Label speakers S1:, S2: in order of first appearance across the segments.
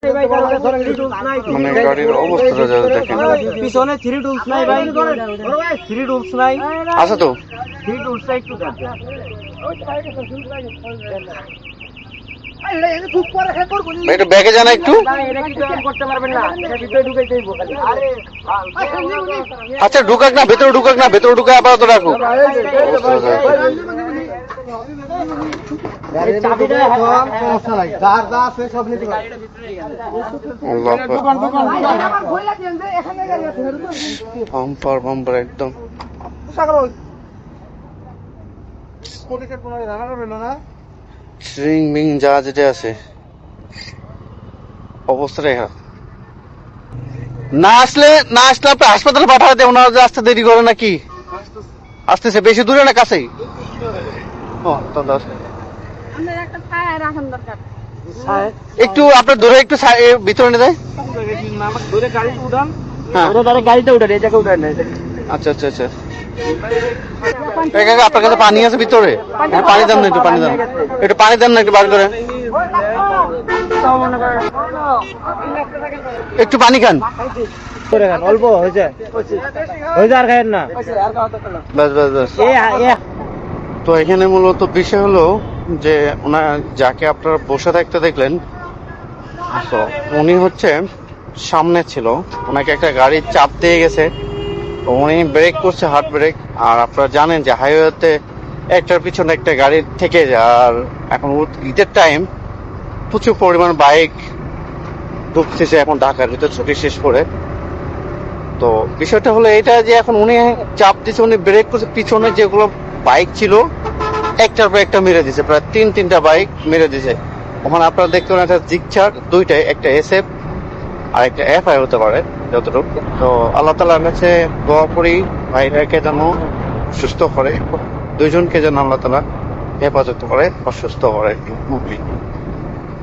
S1: মানে গাড়ির অবস্থাটা যা দেখেন,
S2: পিছনে 3 টুলস নাই ভাই, 3 টুলস নাই
S1: আছে তো
S2: 3 টুলসটা একটু দেখেন।
S1: একটু ব্যাগে জানা একটু।
S2: এটা কি করতে পারবেন না, এটা ভিতরে ঢুকে যাইবো খালি।
S1: আচ্ছা ঢুকাক না, ভেতরে ঢুকাক না, ভেতরে ঢুকে আপাতত রাখো। বাম্পার একদম স্ট্রিং মিং যা যেটা আছে অবস্থাটা না আসলে আপনি হাসপাতালে পাঠাতে ওনারা যে আসতে দেরি করে নাকি? আসতেছে বেশি দূরে না কাছেই? একটু আপনার ধরে একটু ভিতরে নিয়ে যায়।
S2: গাড়িতে উঠান, এই জায়গায় উঠান।
S1: আচ্ছা আচ্ছা আচ্ছা, আপনার কাছে পানি আছে ভিতরে? পানি দেন না, একটু পানি দেন, একটু পানি দেন না, একটু বার করে একটু পানি খান।
S2: অল্প হয়েছে আর খায়েন না।
S1: বাস বাস বাস। তো এখানে মূলত বিষয় হলো যে ওনার যাকে আপনারা বসে থাকতে দেখলেন, তো উনি হচ্ছে সামনে ছিল, ওনাকে একটা গাড়ির চাপ দিয়ে গেছে, তো উনি ব্রেক করছে, হার্ড ব্রেক। আর আপনারা জানেন যে হাইওয়েতে একটার পিছনে একটা গাড়ি থেকে যায়, আর এখন ঈদের টাইম প্রচুর পরিমাণ বাইক ঢুকতেছে এখন ঢাকার ভিতর ছুটি শেষ করে। তো বিষয়টা হলো এটা যে এখন উনি চাপ দিচ্ছে, উনি ব্রেক করছে, পিছনে যেগুলো বাইক ছিল একটার পর একটা মেরে দিছে, প্রায় তিনটা বাইক মেরে দিছে। ওখানে আপনারা দেখতে পারেন একটা জিকচার, দুইটাই, একটা SF আর একটা FI হতে পারে যতটুকু। তো আল্লাহ তাআলার কাছে দোয়া করি ভাইটাকে যেন সুস্থ করে, দুইজনকে যেন আল্লাহ তাআলা হেফাজত করে, অসুস্থ করে।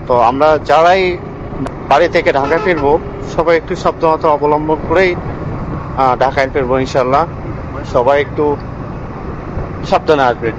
S1: তো আমরা যারাই বাড়ি থেকে ঢাকায় ফিরবো সবাই একটু সাবধানতা অবলম্বন করেই ঢাকায় ফিরবো ইনশাল্লাহ। সবাই একটু সাবধানে আসবেন।